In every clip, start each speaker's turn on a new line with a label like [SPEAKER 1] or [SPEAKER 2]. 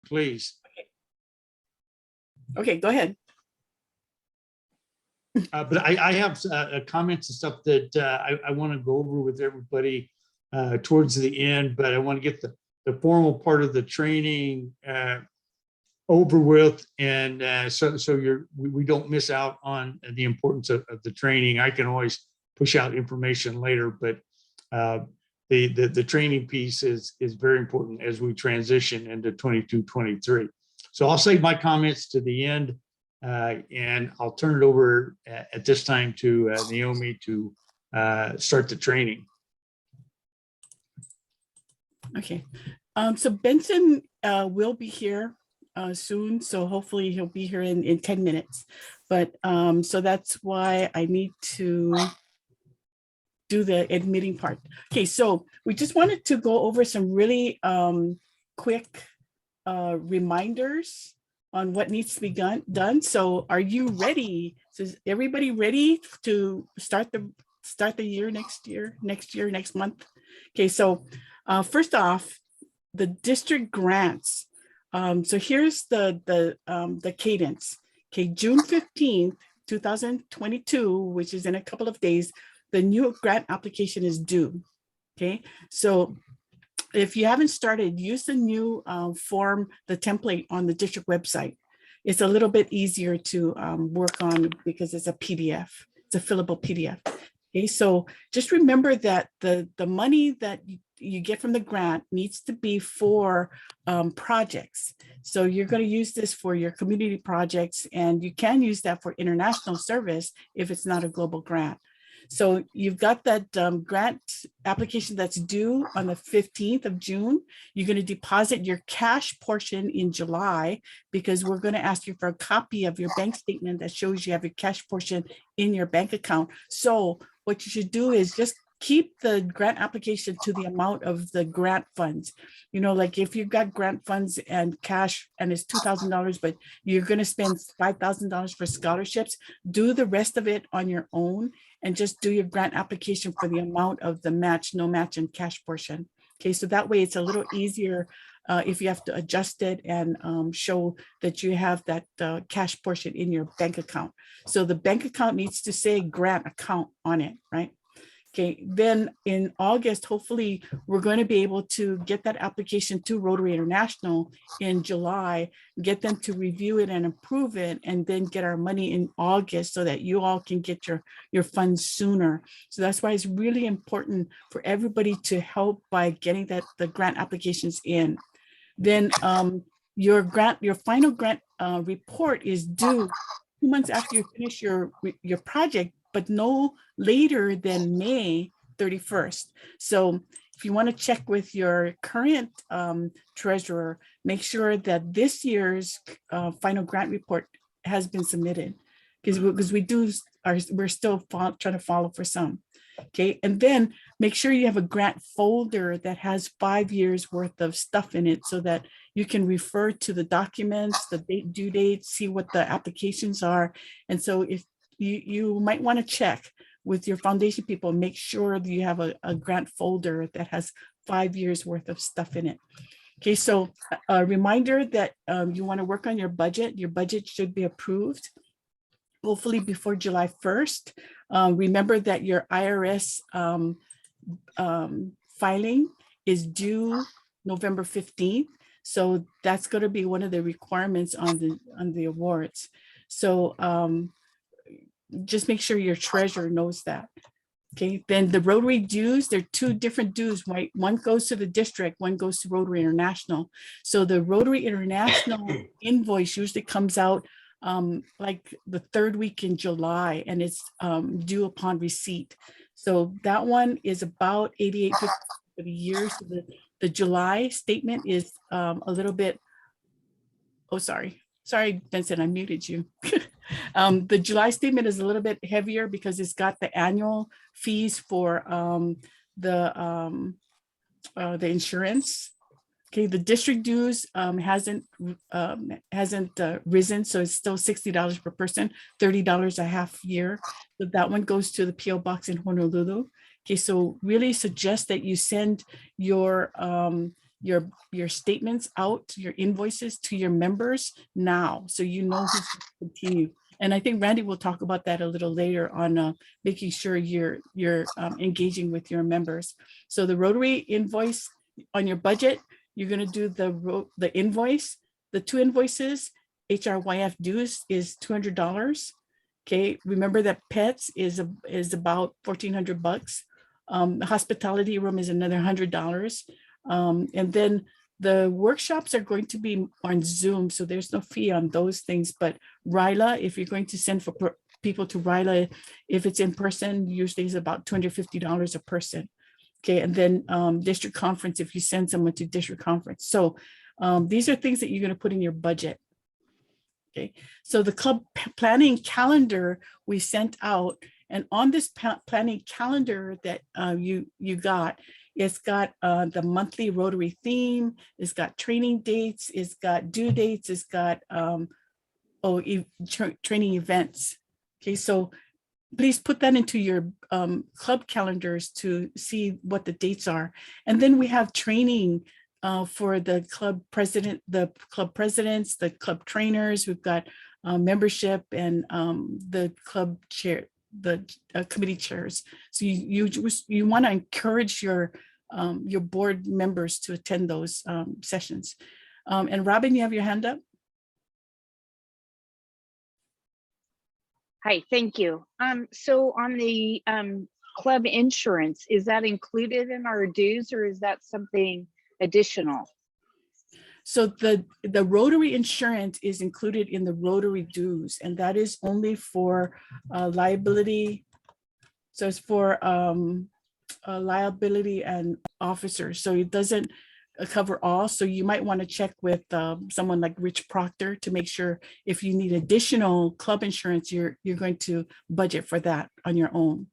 [SPEAKER 1] please.
[SPEAKER 2] Okay, go ahead.
[SPEAKER 1] But I have comments and stuff that I want to go over with everybody towards the end, but I want to get the formal part of the training over with, and so we don't miss out on the importance of the training. I can always push out information later, but the training piece is very important as we transition into 22-23. So I'll save my comments to the end, and I'll turn it over at this time to Naomi to start the training.
[SPEAKER 2] Okay, so Benson will be here soon, so hopefully he'll be here in 10 minutes. But so that's why I need to do the admitting part. Okay, so we just wanted to go over some really quick reminders on what needs to be done. So are you ready? So is everybody ready to start the year next month? Okay, so first off, the district grants. So here's the cadence. Okay, June 15th, 2022, which is in a couple of days, the new grant application is due. Okay, so if you haven't started, use the new form, the template on the district website. It's a little bit easier to work on because it's a PDF. It's a fillable PDF. Okay, so just remember that the money that you get from the grant needs to be for projects. So you're going to use this for your community projects, and you can use that for international service if it's not a global grant. So you've got that grant application that's due on the 15th of June. You're going to deposit your cash portion in July, because we're going to ask you for a copy of your bank statement that shows you have your cash portion in your bank account. So what you should do is just keep the grant application to the amount of the grant funds. You know, like if you've got grant funds and cash and it's $2,000, but you're going to spend $5,000 for scholarships, do the rest of it on your own and just do your grant application for the amount of the match, no match, and cash portion. Okay, so that way it's a little easier if you have to adjust it and show that you have that cash portion in your bank account. So the bank account needs to say grant account on it, right? Okay, then in August, hopefully we're going to be able to get that application to Rotary International in July, get them to review it and approve it, and then get our money in August so that you all can get your funds sooner. So that's why it's really important for everybody to help by getting the grant applications in. Then your final grant report is due 2 months after you finish your project, but no later than May 31st. So if you want to check with your current treasurer, make sure that this year's final grant report has been submitted, because we're still trying to follow for some. Okay, and then make sure you have a grant folder that has 5 years worth of stuff in it so that you can refer to the documents, the due date, see what the applications are. And so if you might want to check with your foundation people, make sure that you have a grant folder that has 5 years worth of stuff in it. Okay, so a reminder that you want to work on your budget. Your budget should be approved hopefully before July 1st. Remember that your IRS filing is due November 15th. So that's going to be one of the requirements on the awards. So just make sure your treasurer knows that. Okay, then the Rotary dues, there are 2 different dues, right? One goes to the district, one goes to Rotary International. So the Rotary International invoice usually comes out like the 3rd week in July, and it's due upon receipt. So that one is about $88.50 for the year. So the July statement is a little bit, oh, sorry, Vincent, I muted you. The July statement is a little bit heavier because it's got the annual fees for the insurance. Okay, the district dues hasn't risen, so it's still $60 per person, $30 a half year. So that one goes to the PO box in Honolulu. Okay, so really suggest that you send your your statements out, your invoices to your members now, so you know who's going to continue. And I think Randy will talk about that a little later on making sure you're engaging with your members. So the Rotary invoice on your budget, you're going to do the invoice, the 2 invoices. HRYF dues is $200. Okay, remember that pets is about $1,400. The hospitality room is another $100. And then the workshops are going to be on Zoom, so there's no fee on those things. But RILA, if you're going to send for people to RILA, if it's in person, usually is about $250 a person. Okay, and then district conference, if you send someone to district conference. So these are things that you're going to put in your budget. Okay, so the club planning calendar we sent out, and on this planning calendar that you got, it's got the monthly Rotary theme, it's got training dates, it's got due dates, it's got training events. Okay, so please put that into your club calendars to see what the dates are. And then we have training for the club presidents, the club trainers. We've got membership and the club chair, the committee chairs. So you want to encourage your board members to attend those sessions. And Robin, you have your hand up.
[SPEAKER 3] Hi, thank you. So on the club insurance, is that included in our dues, or is that something additional?
[SPEAKER 2] So the Rotary insurance is included in the Rotary dues, and that is only for liability. So it's for liability and officers. So it doesn't cover all. So you might want to check with someone like Rich Proctor to make sure if you need additional club insurance, you're going to budget for that on your own.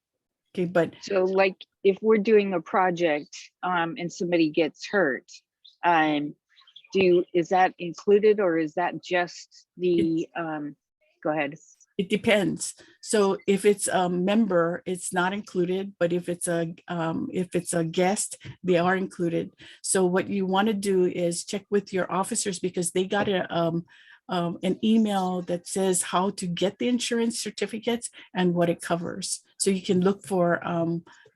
[SPEAKER 2] Okay, but
[SPEAKER 3] so like if we're doing a project and somebody gets hurt, is that included, or is that just the go ahead?
[SPEAKER 2] It depends. So if it's a member, it's not included, but if it's a guest, they are included. So what you want to do is check with your officers, because they got an email that says how to get the insurance certificates and what it covers. So you can look for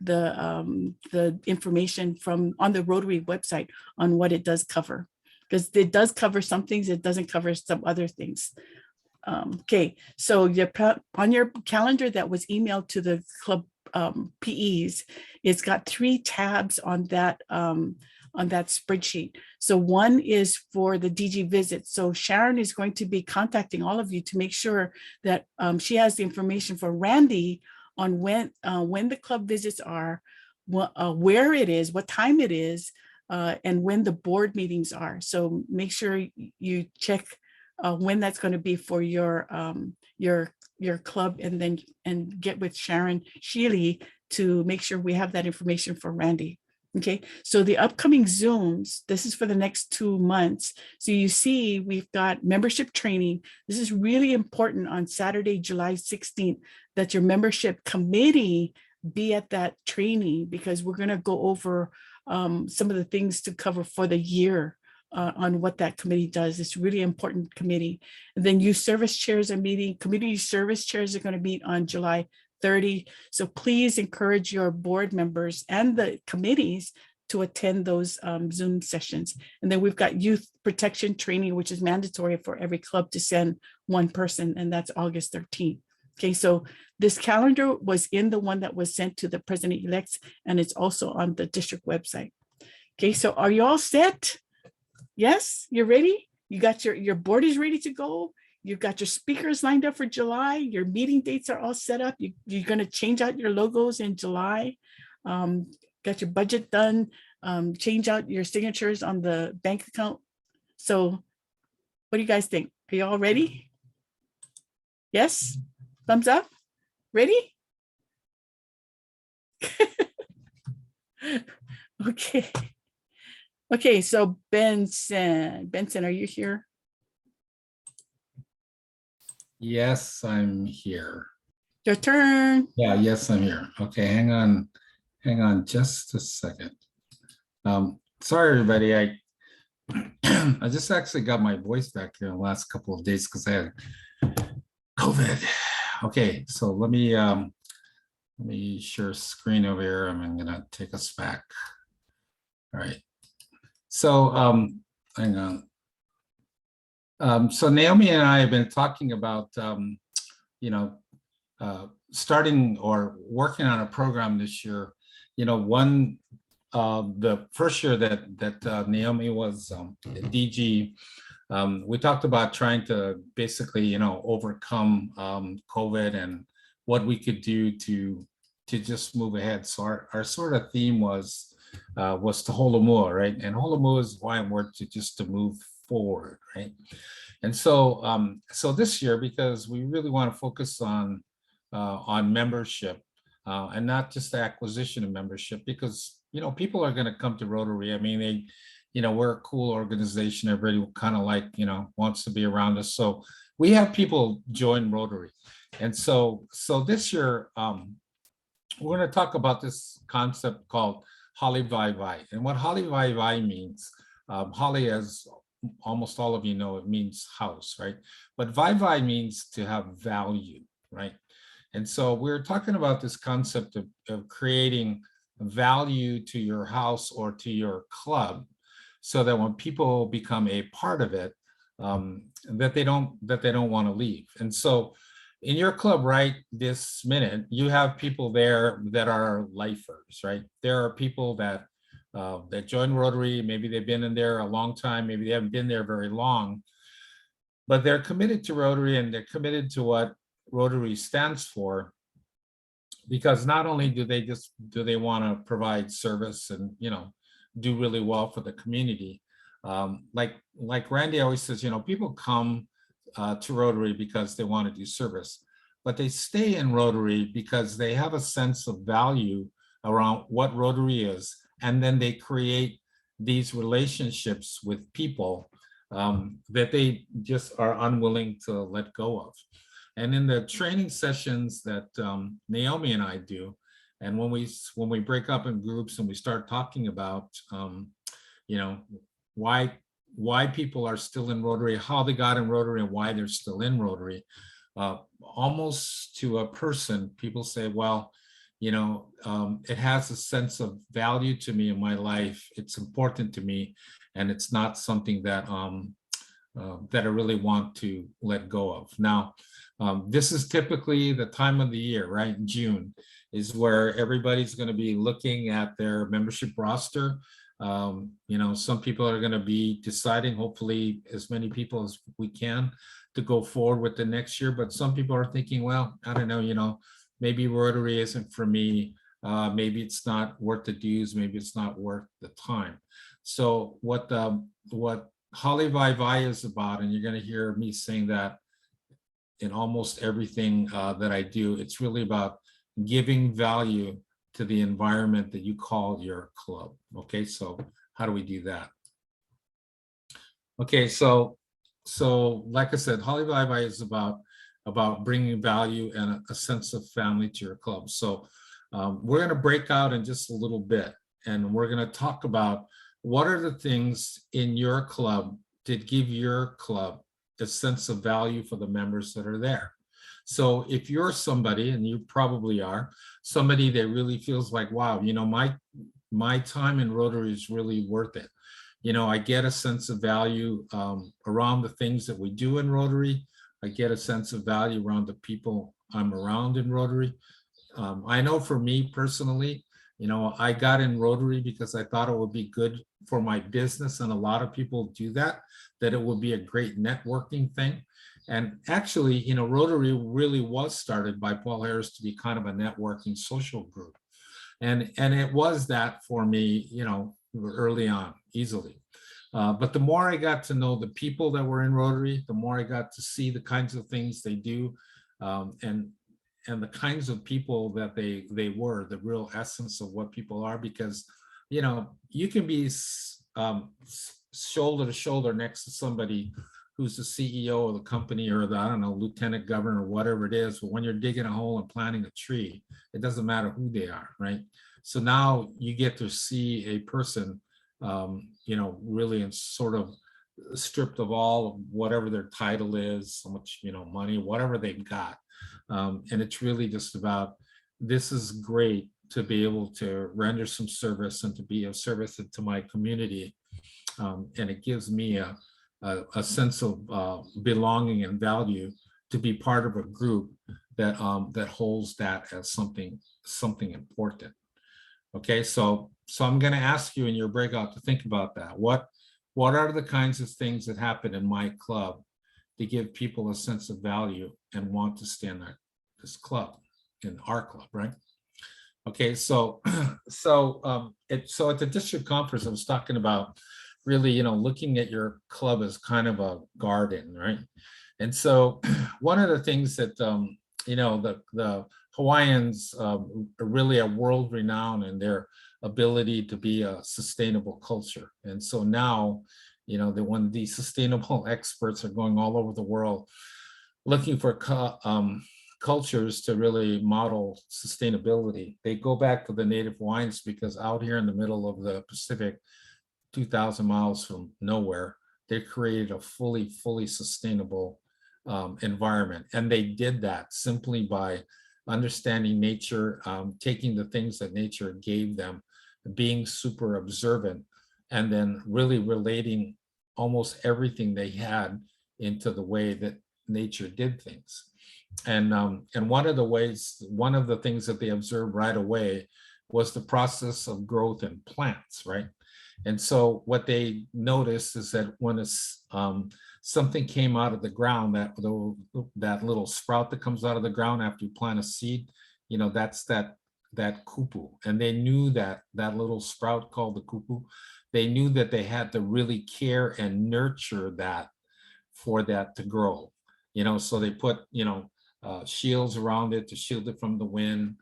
[SPEAKER 2] the information on the Rotary website on what it does cover, because it does cover some things, it doesn't cover some other things. Okay, so on your calendar that was emailed to the club PEs, it's got 3 tabs on that spreadsheet. So one is for the DG visit. So Sharon is going to be contacting all of you to make sure that she has the information for Randy on when the club visits are, where it is, what time it is, and when the board meetings are. So make sure you check when that's going to be for your club, and get with Sharon Shealy to make sure we have that information for Randy. Okay, so the upcoming Zooms, this is for the next 2 months. So you see, we've got membership training. This is really important on Saturday, July 16th, that your membership committee be at that training, because we're going to go over some of the things to cover for the year. On what that committee does. It's really important committee. And then youth service chairs are meeting, community service chairs are going to meet on July 30. So please encourage your board members and the committees to attend those Zoom sessions. And then we've got youth protection training, which is mandatory for every club to send one person, and that's August 13th. Okay, so this calendar was in the one that was sent to the president-elects, and it's also on the district website. Okay, so are you all set? Yes, you're ready. You got your board is ready to go. You've got your speakers lined up for July. Your meeting dates are all set up. You're going to change out your logos in July. Got your budget done. Change out your signatures on the bank account. So what do you guys think? Are you all ready? Yes? Thumbs up? Ready? Okay. Okay, so Benson, are you here?
[SPEAKER 4] Yes, I'm here.
[SPEAKER 2] Your turn.
[SPEAKER 4] Yeah, yes, I'm here. Okay, hang on just a second. Sorry, everybody. I just actually got my voice back here in the last couple of days because I had COVID. Okay, so let me share screen over here. I'm gonna take us back. All right. So hang on. So Naomi and I have been talking about you know, starting or working on a program this year. You know, the first year that Naomi was DG, we talked about trying to basically, you know, overcome COVID and what we could do to just move ahead. So our sort of theme was to Holomua, right? And Holomua is Hawaiian word to move forward, right? And so so this year, because we really want to focus on membership and not just the acquisition of membership, because you know people are going to come to Rotary. I mean, you know, we're a cool organization. Everybody kind of like, you know, wants to be around us. So we have people join Rotary, and so this year we're going to talk about this concept called Hali Vai Vai. And what Hali Vai Vai means, Hali, as almost all of you know, it means house, right? But Vai Vai means to have value, right? And so we're talking about this concept of creating value to your house or to your club, so that when people become a part of it, that they don't want to leave. And so in your club right this minute, you have people there that are lifers, right? There are people that join Rotary. Maybe they've been in there a long time, maybe they haven't been there very long, but they're committed to Rotary and they're committed to what Rotary stands for, because not only do they want to provide service and, you know, do really well for the community. Like Randy always says, you know, people come to Rotary because they want to do service, but they stay in Rotary because they have a sense of value around what Rotary is. And then they create these relationships with people that they just are unwilling to let go of. And in the training sessions that Naomi and I do, and when we break up in groups and we start talking about, you know, why people are still in Rotary, how they got in Rotary, and why they're still in Rotary, almost to a person, people say, well, you know, it has a sense of value to me in my life. It's important to me, and it's not something that that I really want to let go of. Now, this is typically the time of the year, right? June is where everybody's going to be looking at their membership roster. You know, some people are going to be deciding, hopefully as many people as we can, to go forward with the next year. But some people are thinking, well, I don't know, you know, maybe Rotary isn't for me. Maybe it's not worth the dues. Maybe it's not worth the time. So what Hali Vai Vai is about, and you're going to hear me saying that in almost everything that I do, it's really about giving value to the environment that you call your club. Okay, so how do we do that? Okay, so like I said, Hali Vai Vai is about bringing value and a sense of family to your club. So we're going to break out in just a little bit, and we're going to talk about what are the things in your club that give your club a sense of value for the members that are there. So if you're somebody, and you probably are, somebody that really feels like, wow, you know, my time in Rotary is really worth it. You know, I get a sense of value around the things that we do in Rotary. I get a sense of value around the people I'm around in Rotary. I know for me personally, you know, I got in Rotary because I thought it would be good for my business, and a lot of people do that it would be a great networking thing. And actually, you know, Rotary really was started by Paul Harris to be kind of a networking social group. And it was that for me, you know, early on, easily. But the more I got to know the people that were in Rotary, the more I got to see the kinds of things they do, and the kinds of people that they were, the real essence of what people are. Because, you know, you can be shoulder to shoulder next to somebody who's the CEO of the company, or the, I don't know, lieutenant governor, or whatever it is. But when you're digging a hole and planting a tree, it doesn't matter who they are, right? So now you get to see a person you know, really and sort of stripped of all of whatever their title is, how much, you know, money, whatever they've got. And it's really just about, this is great to be able to render some service and to be of service to my community. And it gives me a sense of belonging and value to be part of a group that that holds that as something important. Okay, so I'm going to ask you in your breakout to think about that. What are the kinds of things that happen in my club to give people a sense of value and want to stay in this club, in our club, right? Okay, so so at the district conference, I was talking about really, you know, looking at your club as kind of a garden, right? And so one of the things that you know, the Hawaiians really are world renowned in their ability to be a sustainable culture. And so now, you know, when these sustainable experts are going all over the world looking for cultures to really model sustainability, they go back to the native Hawaiians, because out here in the middle of the Pacific, 2,000 miles from nowhere, they created a fully sustainable environment. And they did that simply by understanding nature, taking the things that nature gave them, being super observant, and then really relating almost everything they had into the way that nature did things. And one of the things that they observed right away was the process of growth in plants, right? And so what they noticed is that when something came out of the ground, that little sprout that comes out of the ground after you plant a seed, you know, that's that kupu. And they knew that little sprout called the kupu, they knew that they had to really care and nurture that for that to grow. You know, so they put, you know, shields around it to shield it from the wind,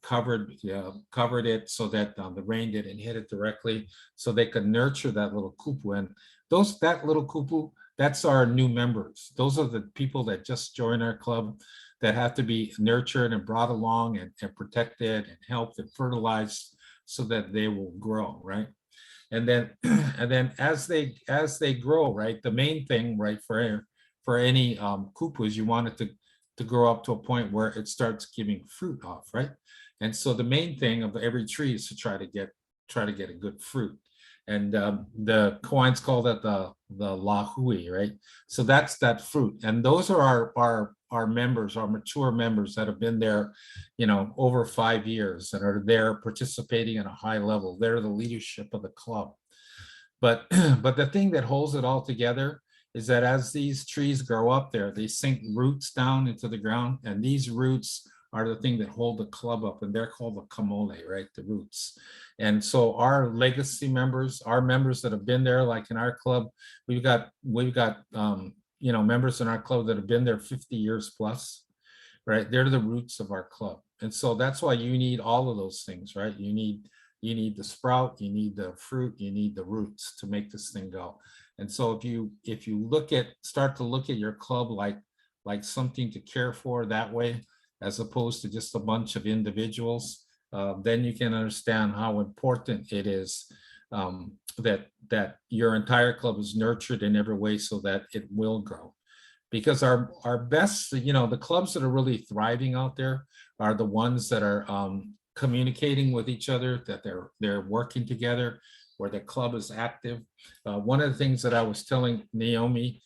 [SPEAKER 4] covered it so that the rain didn't hit it directly, so they could nurture that little kupu. And that little kupu, that's our new members. Those are the people that just joined our club, that have to be nurtured and brought along and protected and helped and fertilized so that they will grow, right? And then as they grow, right, the main thing, right, for any kupu is you want it to grow up to a point where it starts giving fruit off, right? And so the main thing of every tree is to try to get a good fruit. And the Hawaiians call that the lahui, right? So that's that fruit. And those are our members, our mature members that have been there, you know, over 5 years, and are there participating at a high level. They're the leadership of the club. But the thing that holds it all together is that as these trees grow up there, they sink roots down into the ground, and these roots are the thing that hold the club up, and they're called the kamole, right? The roots. And so our legacy members, our members that have been there, like in our club, we've got you know, members in our club that have been there 50 years plus, right? They're the roots of our club. And so that's why you need all of those things, right? You need the sprout, you need the fruit, you need the roots to make this thing go. And so if you start to look at your club like something to care for that way, as opposed to just a bunch of individuals, then you can understand how important it is that your entire club is nurtured in every way so that it will grow. Because our best, you know, the clubs that are really thriving out there are the ones that are communicating with each other, that they're working together, where the club is active. One of the things that I was telling Naomi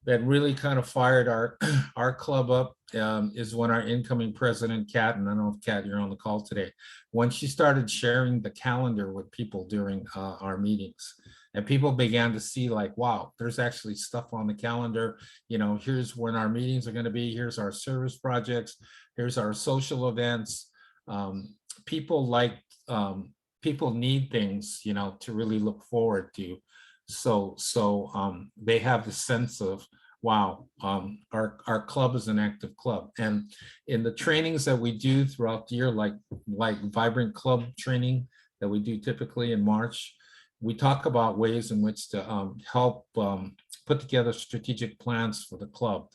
[SPEAKER 4] that really kind of fired our club up is when our incoming president, Kat, and I don't know if Kat, you're on the call today, when she started sharing the calendar with people during our meetings. And people began to see like, wow, there's actually stuff on the calendar. You know, here's when our meetings are going to be. Here's our service projects. Here's our social events. People need things, you know, to really look forward to. So they have the sense of, wow, our club is an active club. And in the trainings that we do throughout the year, like Vibrant Club training that we do typically in March, we talk about ways in which to help put together strategic plans for the club,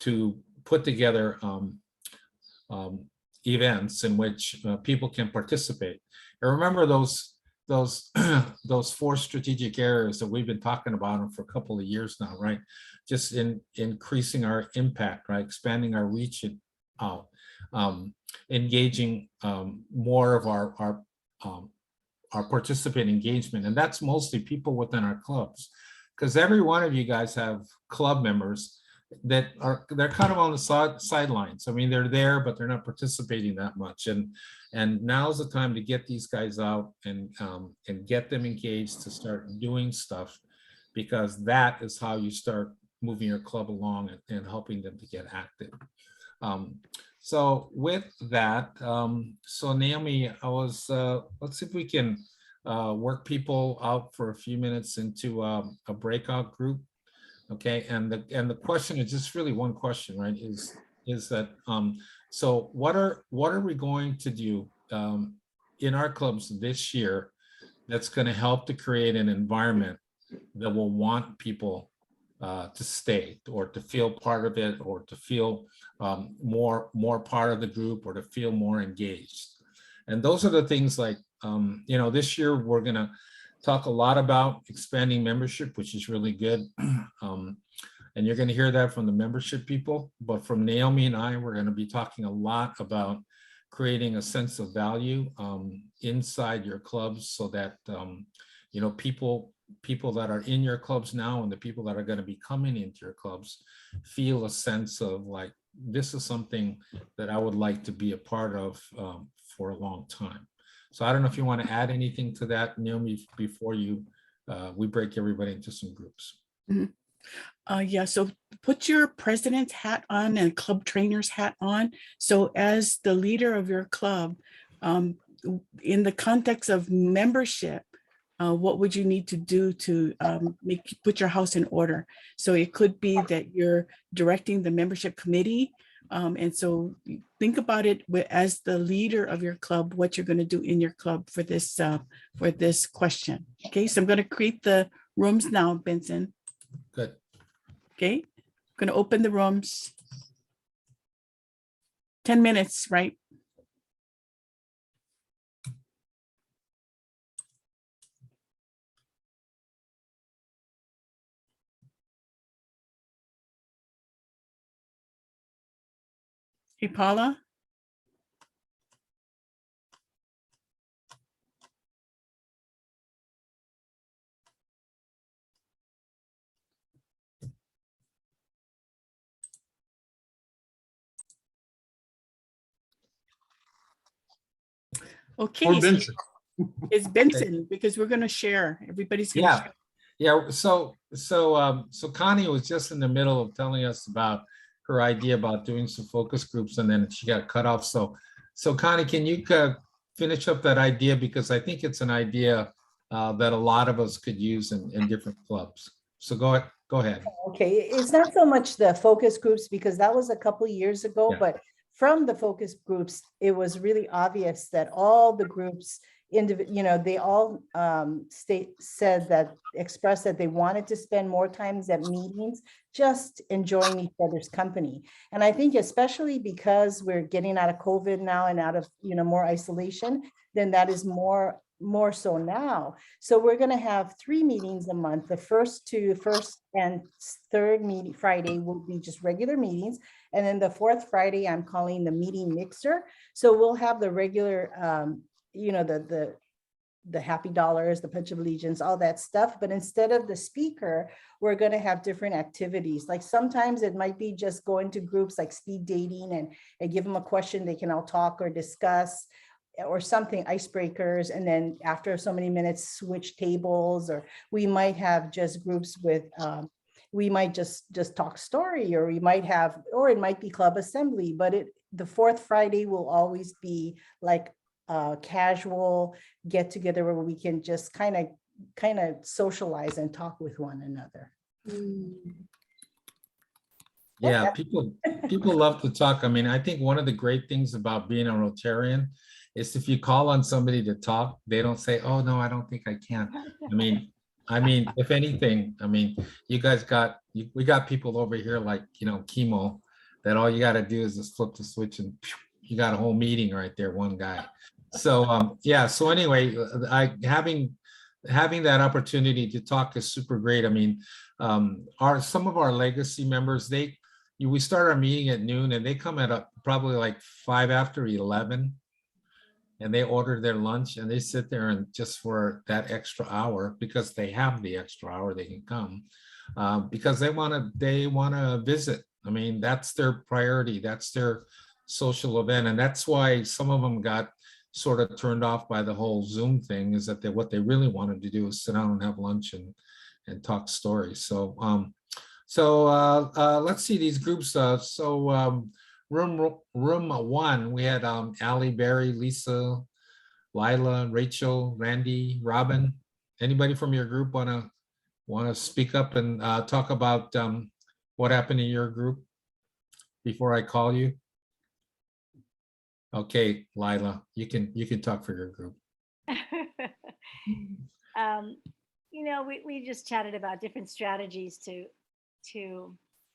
[SPEAKER 4] to put together events in which people can participate. And remember, those those those four strategic areas that we've been talking about them for a couple of years now, right? Just in increasing our impact, right? Expanding our reach and out, engaging more of our participant engagement, and that's mostly people within our clubs, because every one of you guys have club members that they're kind of on the sidelines. I mean, they're there, but they're not participating that much. And now's the time to get these guys out and get them engaged to start doing stuff, because that is how you start moving your club along and helping them to get active. So with that, so Naomi, let's see if we can work people out for a few minutes into a breakout group. Okay, and the question is just really one question, right? Is that so what are we going to do in our clubs this year that's going to help to create an environment that will want people to stay, or to feel part of it, or to feel more part of the group, or to feel more engaged? And those are the things like, you know, this year we're going to talk a lot about expanding membership, which is really good. And you're going to hear that from the membership people, but from Naomi and I, we're going to be talking a lot about creating a sense of value inside your clubs, so that, you know, people that are in your clubs now and the people that are going to be coming into your clubs feel a sense of like, this is something that I would like to be a part of for a long time. So I don't know if you want to add anything to that, Naomi, before we break everybody into some groups.
[SPEAKER 2] Mm-hmm. Yeah, so put your president's hat on and club trainer's hat on. So as the leader of your club, in the context of membership, what would you need to do to put your house in order? So it could be that you're directing the membership committee. And so think about it as the leader of your club, what you're going to do in your club for this question. Okay, so I'm going to create the rooms now, Benson.
[SPEAKER 4] Good.
[SPEAKER 2] Okay, I'm going to open the rooms. 10 minutes, right? Hey, Paula. Okay,
[SPEAKER 1] Or
[SPEAKER 2] so
[SPEAKER 1] Benson.
[SPEAKER 2] it's Benson, because we're going to share. Everybody's going to
[SPEAKER 4] Yeah.
[SPEAKER 2] share.
[SPEAKER 4] Yeah, so Connie was just in the middle of telling us about her idea about doing some focus groups, and then she got cut off. So Connie, can you finish up that idea? Because I think it's an idea that a lot of us could use in different clubs. So go ahead.
[SPEAKER 5] Okay, it's not so much the focus groups, because that was a couple of years ago,
[SPEAKER 4] Yeah.
[SPEAKER 5] but from the focus groups, it was really obvious that all the groups, you know, they all expressed that they wanted to spend more times at meetings, just enjoying each other's company. And I think especially because we're getting out of COVID now and out of, you know, more isolation, then that is more so now. So we're going to have 3 meetings a month. The first and third meeting Friday will be just regular meetings. And then the fourth Friday, I'm calling the meeting mixer. So we'll have the regular, you know, the happy dollars, the Pledge of Allegiance, all that stuff. But instead of the speaker, we're going to have different activities. Like sometimes it might be just going to groups like speed dating and give them a question they can all talk or discuss, or something, icebreakers, and then after so many minutes switch tables. Or we might have just groups with we might just talk story, or we might have, or it might be club assembly. But the fourth Friday will always be like a casual get together where we can just kind of socialize and talk with one another.
[SPEAKER 4] Yeah, people love to talk. I mean, I think one of the great things about being a Rotarian is if you call on somebody to talk, they don't say, "Oh no, I don't think I can." I mean, if anything, I mean, you guys we got people over here like, you know, chemo, that all you got to do is just flip the switch and you got a whole meeting right there, one guy. So, yeah, so anyway, having that opportunity to talk is super great. I mean, some of our legacy members, we start our meeting at noon and they come at probably like 11:05, and they order their lunch and they sit there and just for that extra hour, because they have the extra hour, they can come because they want to visit. I mean, that's their priority. That's their social event. And that's why some of them got sort of turned off by the whole Zoom thing, is that what they really wanted to do is sit down and have lunch and talk stories. So let's see these groups. Room one, we had Ali, Barry, Lisa, Lila, Rachel, Randy, Robin. Anybody from your group want to speak up and talk about what happened in your group before I call you? Okay, Lila, you can talk for your group.
[SPEAKER 6] We just chatted about different strategies to,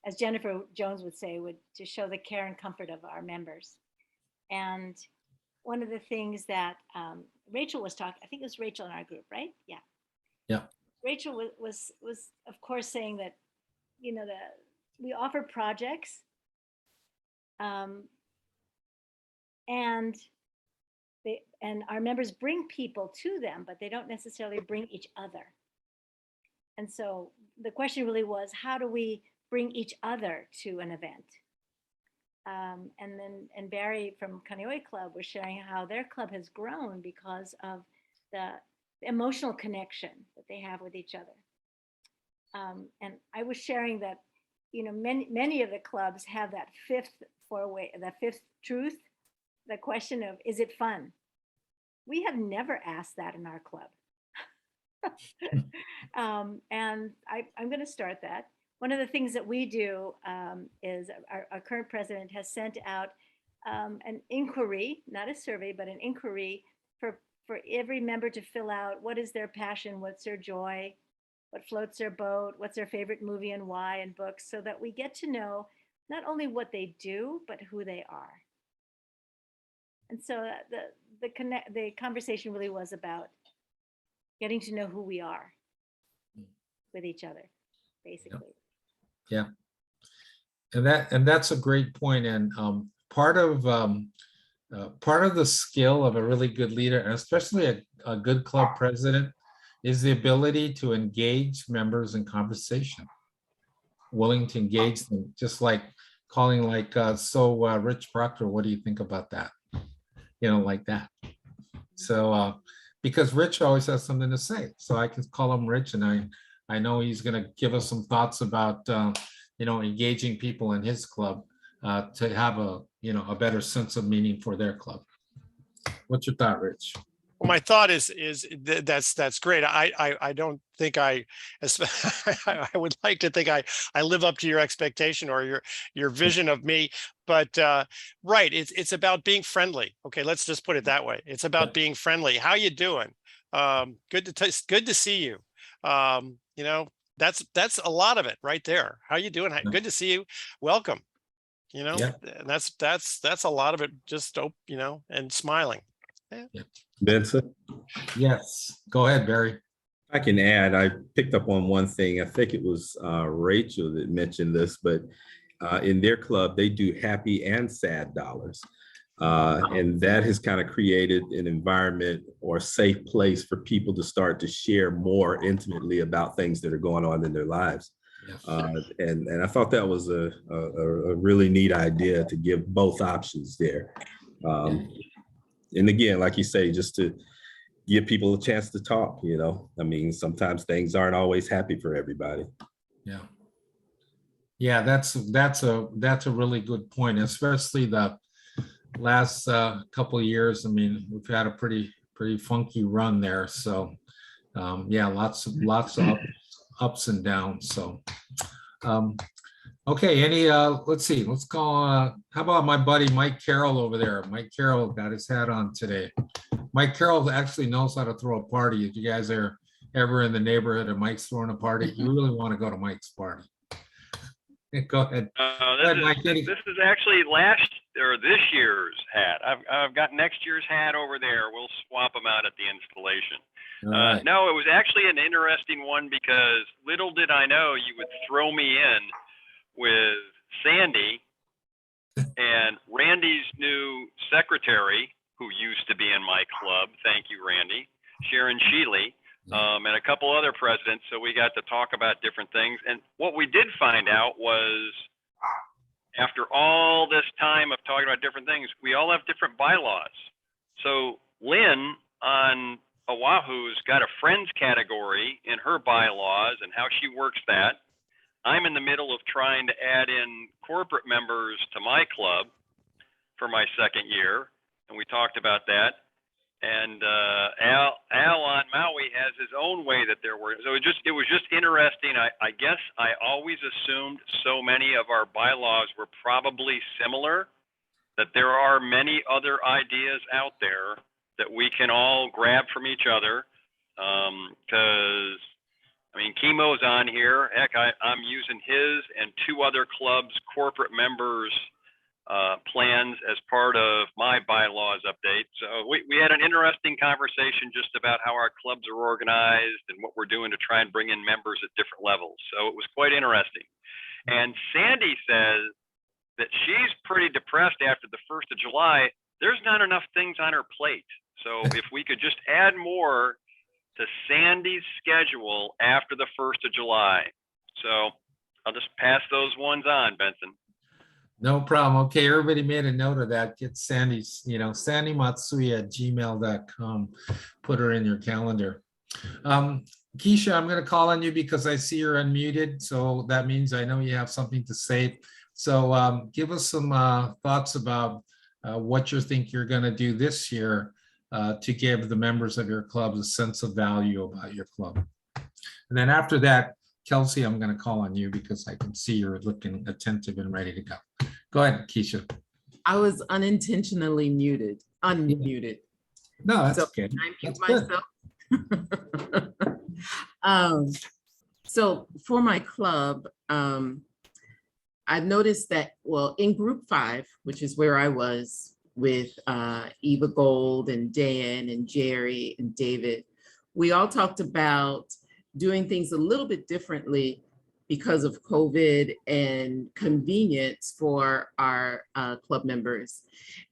[SPEAKER 6] as Jennifer Jones would say, to show the care and comfort of our members. And one of the things that Rachel was talking, I think it was Rachel in our group, right? Yeah.
[SPEAKER 4] Yeah.
[SPEAKER 6] Rachel was of course saying that, we offer projects, and our members bring people to them, but they don't necessarily bring each other. And so the question really was, how do we bring each other to an event? And Barry from Kaneohe Club was sharing how their club has grown because of the emotional connection that they have with each other. And I was sharing that, many of the clubs have that fifth truth, the question of, is it fun? We have never asked that in our club. And I'm going to start that. One of the things that we do is our current president has sent out an inquiry, not a survey, but an inquiry for every member to fill out. What is their passion? What's their joy? What floats their boat? What's their favorite movie and why, and books, so that we get to know not only what they do, but who they are. And so the conversation really was about getting to know who we are with each other, basically.
[SPEAKER 4] Yeah. And that's a great point. And part of the skill of a really good leader, and especially a good club president, is the ability to engage members in conversation, willing to engage them, just like calling Rich Proctor, what do you think about that? Like that. So because Rich always has something to say, so I can call him Rich, and I know he's going to give us some thoughts about engaging people in his club to have a better sense of meaning for their club. What's your thought, Rich?
[SPEAKER 7] Well, my thought is that's great. I don't think I would like to think I live up to your expectation or your vision of me, but right, it's about being friendly. Okay, let's just put it that way. It's about being friendly. How you doing? Good to see you. That's a lot of it right there. How you doing? Good to see you. Welcome. And that's a lot of it. Just and smiling.
[SPEAKER 4] Yeah.
[SPEAKER 8] Vincent?
[SPEAKER 4] Yes, go ahead, Barry.
[SPEAKER 8] I can add, I picked up on one thing. I think it was Rachel that mentioned this, but in their club, they do happy and sad dollars. And that has kind of created an environment or a safe place for people to start to share more intimately about things that are going on in their lives.
[SPEAKER 4] Yes.
[SPEAKER 8] And I thought that was a really neat idea to give both options there. And again, like you say, just to give people a chance to talk, I mean, sometimes things aren't always happy for everybody.
[SPEAKER 4] Yeah. Yeah, that's a really good point, especially the last couple of years. I mean, we've had a pretty funky run there. So yeah, lots of ups and downs. So okay, let's see, let's call, how about my buddy Mike Carroll over there? Mike Carroll got his hat on today. Mike Carroll actually knows how to throw a party. If you guys are ever in the neighborhood and Mike's throwing a party, you really want to go to Mike's party. Go ahead.
[SPEAKER 9] This is actually this year's hat. I've got next year's hat over there. We'll swap them out at the installation.
[SPEAKER 4] All right.
[SPEAKER 9] No, it was actually an interesting one because little did I know you would throw me in with Sandy and Randy's new secretary, who used to be in my club. Thank you, Randy. Sharon Sheely, and a couple other presidents. So we got to talk about different things. And what we did find out was, after all this time of talking about different things, we all have different bylaws. So Lynn on Oahu's got a friends category in her bylaws and how she works that. I'm in the middle of trying to add in corporate members to my club for my second year, and we talked about that. And Al on Maui has his own way that they're working. So it was just interesting. I guess I always assumed so many of our bylaws were probably similar, that there are many other ideas out there that we can all grab from each other. Because I mean, Chemo's on here. Heck, I'm using his and two other clubs' corporate members' plans as part of my bylaws update. So we had an interesting conversation just about how our clubs are organized and what we're doing to try and bring in members at different levels. So it was quite interesting. And Sandy says that she's pretty depressed after the 1st of July. There's not enough things on her plate. So if we could just add more to Sandy's schedule after the 1st of July. So I'll just pass those ones on, Benson.
[SPEAKER 4] No problem. Okay, everybody made a note of that. Get Sandy's, Sandy Matsui at gmail.com. Put her in your calendar. Keisha, I'm going to call on you because I see you're unmuted. So that means I know you have something to say. So give us some thoughts about what you think you're going to do this year to give the members of your club a sense of value about your club. And then after that, Kelsey, I'm going to call on you because I can see you're looking attentive and ready to go. Go ahead, Keisha.
[SPEAKER 10] I was unintentionally unmuted.
[SPEAKER 4] No, that's
[SPEAKER 10] So
[SPEAKER 4] okay.
[SPEAKER 10] I mute
[SPEAKER 4] That's good.
[SPEAKER 10] myself. So for my club, I've noticed that, well, in group 5, which is where I was with Eva Gold and Dan and Jerry and David, we all talked about doing things a little bit differently because of COVID and convenience for our club members.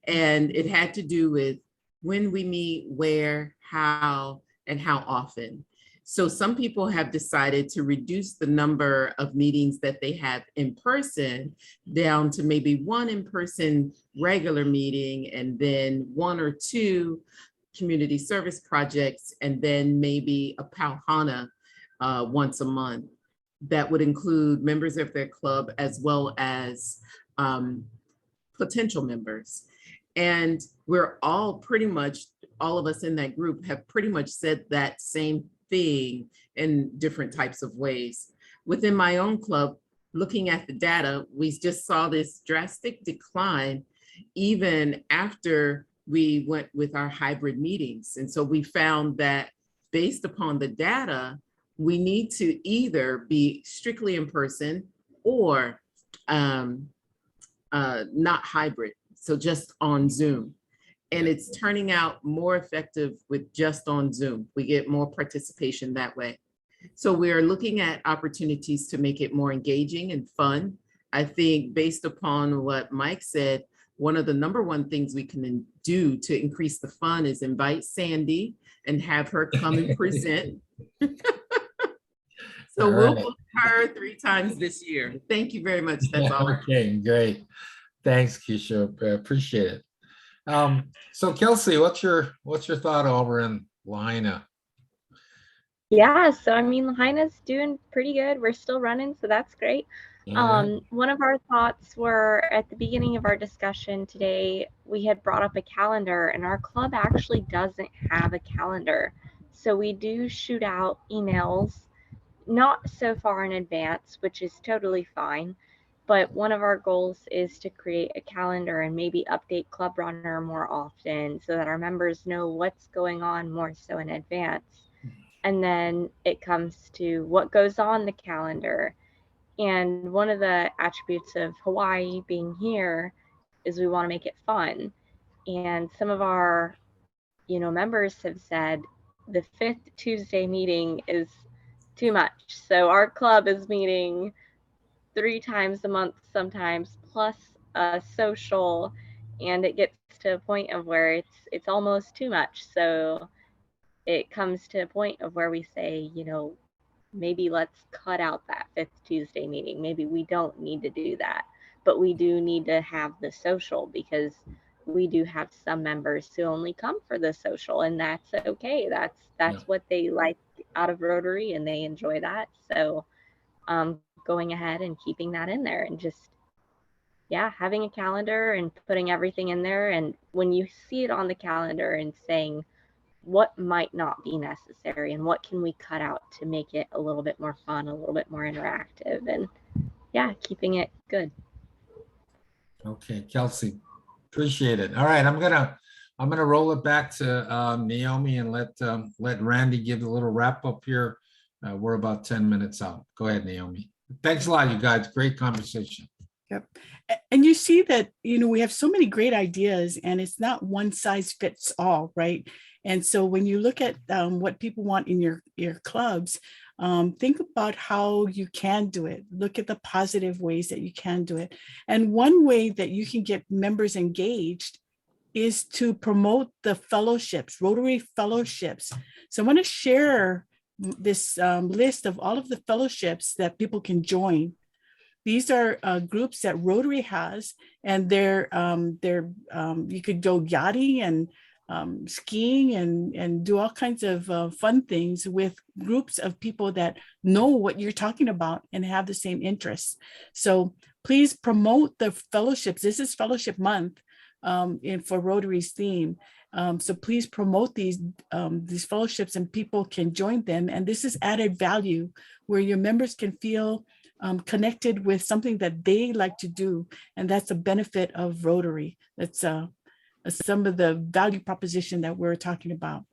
[SPEAKER 10] And it had to do with when we meet, where, how, and how often. So some people have decided to reduce the number of meetings that they have in person down to maybe 1 in-person regular meeting, and then 1 or 2 community service projects, and then maybe a Pauhana once a month. That would include members of their club as well as potential members. And we're all pretty much, all of us in that group have pretty much said that same thing in different types of ways. Within my own club, looking at the data, we just saw this drastic decline even after we went with our hybrid meetings. And so we found that based upon the data, we need to either be strictly in person or not hybrid, so just on Zoom. And it's turning out more effective with just on Zoom. We get more participation that way. So we're looking at opportunities to make it more engaging and fun. I think based upon what Mike said, one of the #1 things we can do to increase the fun is invite Sandy and have her come and present. So
[SPEAKER 4] All
[SPEAKER 10] we'll
[SPEAKER 4] right.
[SPEAKER 10] book her 3 times this year. Thank you very much. That's all.
[SPEAKER 4] Okay, great. Thanks, Keisha. I appreciate it. So Kelsey, what's your thought over in Lahaina?
[SPEAKER 11] Yeah, so I mean, Lahaina's doing pretty good. We're still running, so that's great. One of our thoughts were at the beginning of our discussion today, we had brought up a calendar, and our club actually doesn't have a calendar. So we do shoot out emails, not so far in advance, which is totally fine. But one of our goals is to create a calendar and maybe update Club Runner more often so that our members know what's going on more so in advance. And then it comes to what goes on the calendar. And one of the attributes of Hawaii being here is we want to make it fun. And some of our, members have said the 5th Tuesday meeting is too much. So our club is meeting 3 times a month sometimes, plus a social, and it gets to a point of where it's almost too much. So it comes to a point of where we say, maybe let's cut out that 5th Tuesday meeting. Maybe we don't need to do that, but we do need to have the social, because we do have some members who only come for the social, and that's okay. That's what they like out of Rotary, and they enjoy that. So going ahead and keeping that in there, and just having a calendar and putting everything in there. And when you see it on the calendar and saying what might not be necessary and what can we cut out to make it a little bit more fun, a little bit more interactive, and keeping it good.
[SPEAKER 4] Okay, Kelsey, appreciate it. All right, I'm gonna roll it back to Naomi and let Randy give a little wrap up here. We're about 10 minutes out. Go ahead, Naomi. Thanks a lot, you guys. Great conversation.
[SPEAKER 2] Yep. And you see that, we have so many great ideas, and it's not one size fits all, right? And so when you look at what people want in your clubs, think about how you can do it. Look at the positive ways that you can do it. And one way that you can get members engaged is to promote the fellowships, Rotary fellowships. So I want to share this list of all of the fellowships that people can join. These are groups that Rotary has, and they're you could go yachting and skiing and do all kinds of fun things with groups of people that know what you're talking about and have the same interests. So please promote the fellowships. This is Fellowship Month for Rotary's theme. So please promote these fellowships, and people can join them. And this is added value where your members can feel connected with something that they like to do. And that's a benefit of Rotary. That's some of the value proposition that we're talking about.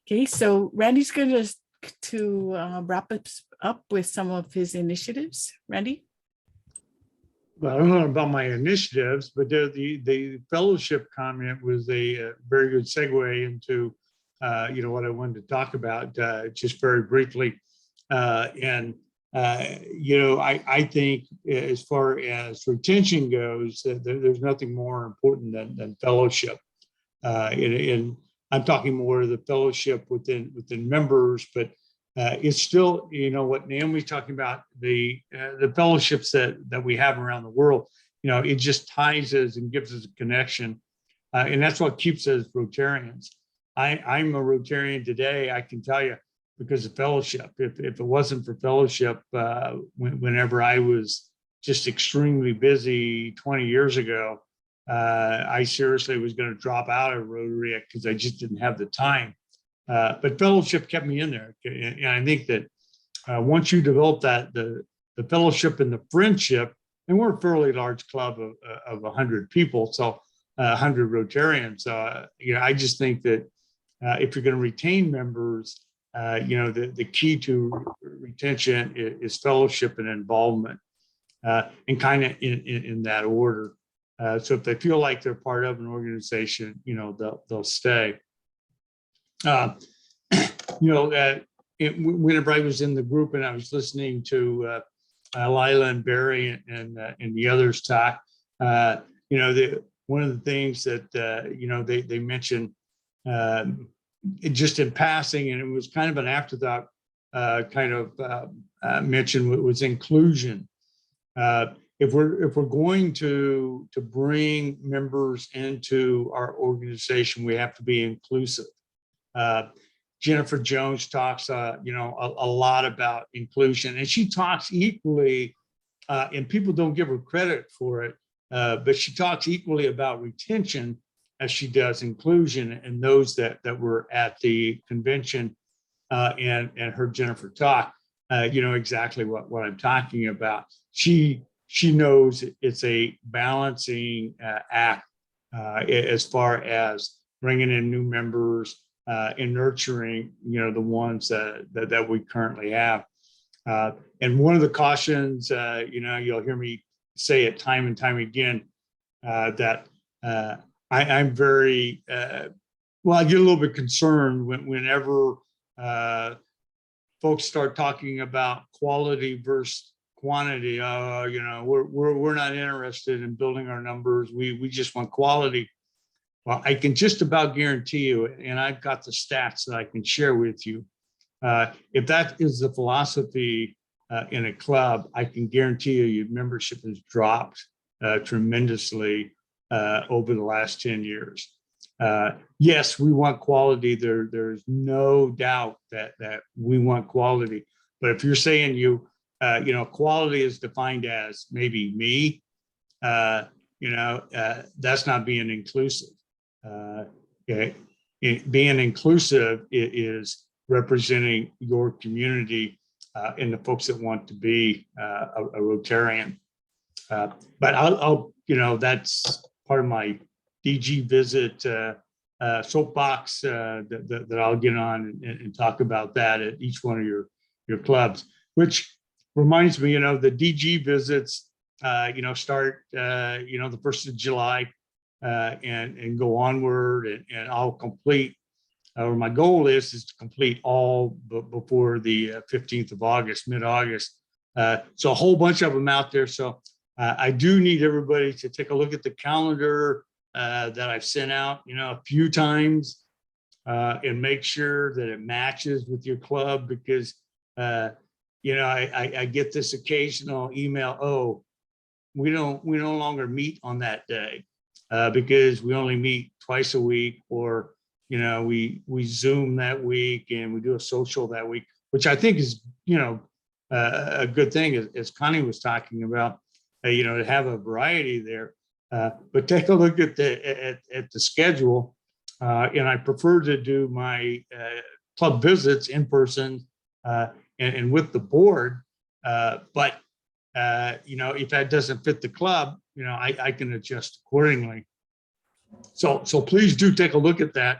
[SPEAKER 2] Okay, so Randy's going to wrap us up with some of his initiatives. Randy?
[SPEAKER 1] Well, I don't know about my initiatives, but the fellowship comment was a very good segue into what I wanted to talk about just very briefly. I think as far as retention goes, there's nothing more important than fellowship. And I'm talking more of the fellowship within members, but it's still, what Naomi's talking about, the fellowships that we have around the world, it just ties us and gives us a connection. And that's what keeps us Rotarians. I'm a Rotarian today, I can tell you, because of fellowship. If it wasn't for fellowship, whenever I was just extremely busy 20 years ago, I seriously was going to drop out of Rotary because I just didn't have the time. But fellowship kept me in there. And I think that once you develop that, the fellowship and the friendship, and we're a fairly large club of 100 people, so 100 Rotarians. I just think that if you're going to retain members, the key to retention is fellowship and involvement, and kind of in that order. So if they feel like they're part of an organization, they'll stay. Whenever I was in the group and I was listening to Lila and Barry and the others talk, one of the things that they mentioned just in passing, and it was kind of an afterthought mention, was inclusion. If we're going to bring members into our organization, we have to be inclusive. Jennifer Jones talks, a lot about inclusion, and she talks equally, and people don't give her credit for it, but she talks equally about retention as she does inclusion. And those that were at the convention and heard Jennifer talk, exactly what I'm talking about. She knows it's a balancing act as far as bringing in new members and nurturing, the ones that we currently have. And one of the cautions, you'll hear me say it time and time again, that I'm very, well, I get a little bit concerned whenever folks start talking about quality versus quantity. You know, we're not interested in building our numbers. We just want quality. Well, I can just about guarantee you, and I've got the stats that I can share with you. If that is the philosophy in a club, I can guarantee you your membership has dropped tremendously over the last 10 years. Yes, we want quality. There's no doubt that we want quality. But if you're saying you know, quality is defined as maybe me, you know, that's not being inclusive. Okay. Being inclusive is representing your community and the folks that want to be a Rotarian. But I'll, you know, that's part of my DG visit soapbox that I'll get on and talk about that at each one of your clubs, which reminds me, you know, the DG visits, you know, start, you know, the 1st of July and go onward, and I'll complete, or my goal is to complete all before the 15th of August, mid-August. So a whole bunch of them out there. So I do need everybody to take a look at the calendar that I've sent out, you know, a few times and make sure that it matches with your club, because, you know, I get this occasional email, oh, we no longer meet on that day because we only meet twice a week, or, you know, we Zoom that week and we do a social that week, which I think is, you know, a good thing, as Connie was talking about, you know, to have a variety there. But take a look at the schedule, and I prefer to do my club visits in person and with the board. But you know, if that doesn't fit the club, you know, I can adjust accordingly. So please do take a look at that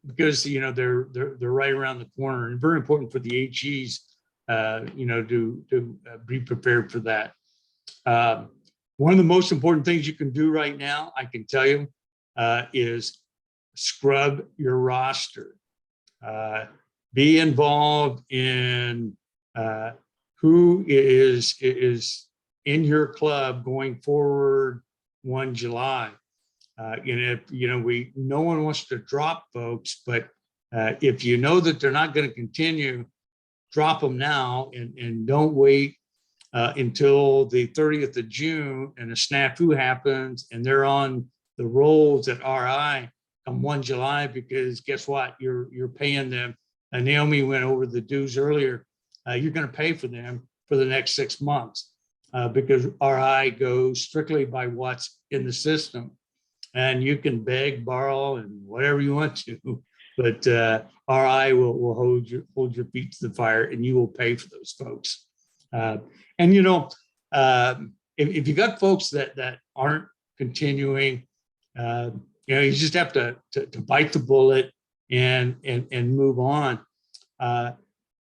[SPEAKER 1] because, you know, they're right around the corner, and very important for the HEs, you know, to be prepared for that. One of the most important things you can do right now, I can tell you, is scrub your roster. Be involved in who is in your club going forward 1 July. And if, you know, no one wants to drop folks, but if you know that they're not going to continue, drop them now and don't wait until the 30th of June and a snafu happens and they're on the rolls at RI come 1 July, because guess what? You're paying them. And Naomi went over the dues earlier. You're going to pay for them for the next 6 months because RI goes strictly by what's in the system. And you can beg, borrow, and whatever you want to, but RI will hold your feet to the fire, and you will pay for those folks. And, you know, if you got folks that aren't continuing, you know, you just have to bite the bullet and move on.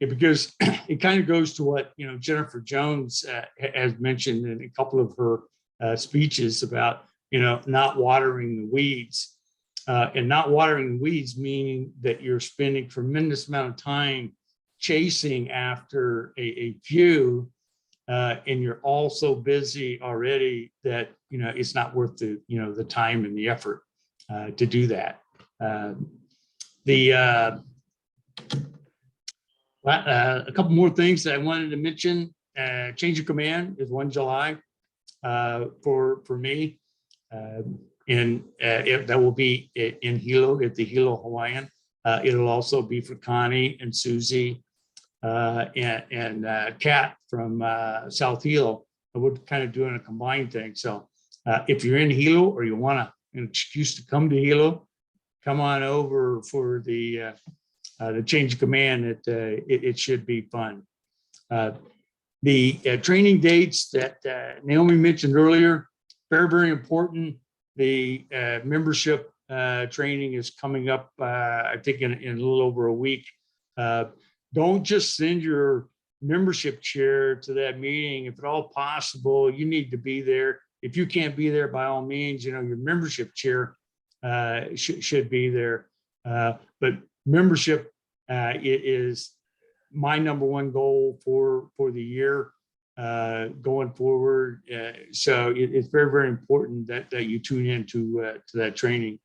[SPEAKER 1] Because it kind of goes to what, you know, Jennifer Jones has mentioned in a couple of her speeches about, you know, not watering the weeds. And not watering the weeds meaning that you're spending tremendous amount of time chasing after a few, and you're all so busy already that, you know, it's not worth the, you know, the time and the effort to do that. A couple more things that I wanted to mention. Change of command is 1 July for me. And that will be in Hilo at the Hilo Hawaiian. It'll also be for Connie and Susie and Kat from South Hilo. We're kind of doing a combined thing. So if you're in Hilo or you want an excuse to come to Hilo, come on over for the change of command. It should be fun. The training dates that Naomi mentioned earlier, very important. The membership training is coming up, I think, in a little over a week. Don't just send your membership chair to that meeting. If at all possible, you need to be there. if you can't be there, by all means, your membership chair should be there. But membership is my number one goal for the year going forward. So it's very, very important that you tune in to that training.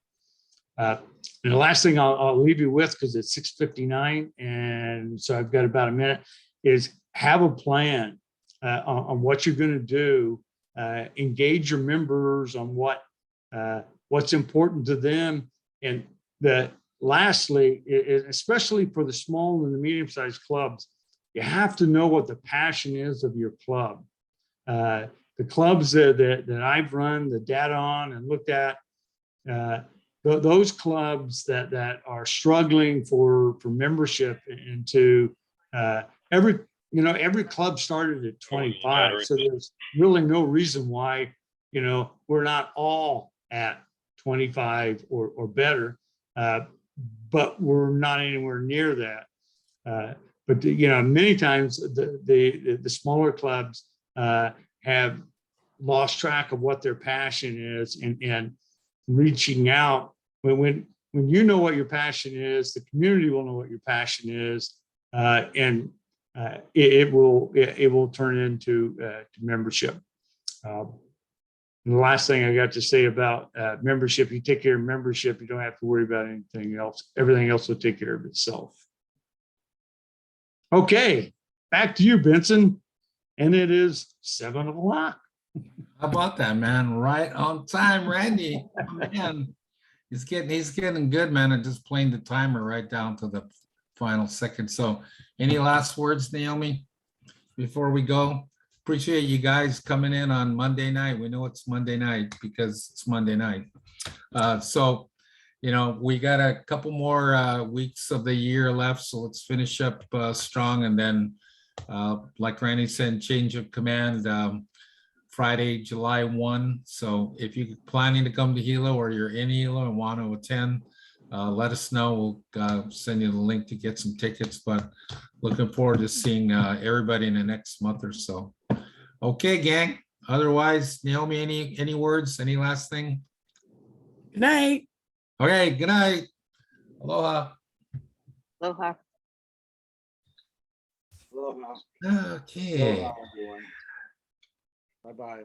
[SPEAKER 1] And the last thing I'll leave you with, because it's 6:59, and so I've got about a minute, is have a plan on what you're going to do. Engage your members on what's important to them, and lastly, especially for the small and the medium-sized clubs, you have to know what the passion is of your club. The clubs that I've run the data on and looked at, those clubs that are struggling for membership, and to every club started at 25, so there's really no reason why we're not all at 25 or better, but we're not anywhere near that. But many times the smaller clubs have lost track of what their passion is, and reaching out when you know what your passion is, the community will know what your passion is, and it will turn into membership. And the last thing I got to say about membership: you take care of membership, you don't have to worry about anything else. Everything else will take care of itself. Okay, back to you, Benson. And it is 7 o'clock.
[SPEAKER 4] How about that, man? Right on time, Randy. Oh, man, he's getting good, man, and just playing the timer right down to the final second. So any last words, Naomi, before we go? Appreciate you guys coming in on Monday night. We know it's Monday night because it's Monday night. So, we got a couple more weeks of the year left. So let's finish up strong. And then, like Randy said, change of command Friday, July 1. So if you're planning to come to Hilo, or you're in Hilo and want to attend, let us know. We'll send you the link to get some tickets. But looking forward to seeing everybody in the next month or so. Okay, gang. Otherwise, Naomi, any words? Any last thing?
[SPEAKER 2] Good night.
[SPEAKER 4] Okay, good night. Aloha.
[SPEAKER 3] Aloha.
[SPEAKER 12] Aloha.
[SPEAKER 4] Okay.
[SPEAKER 12] Aloha, everyone. Bye-bye.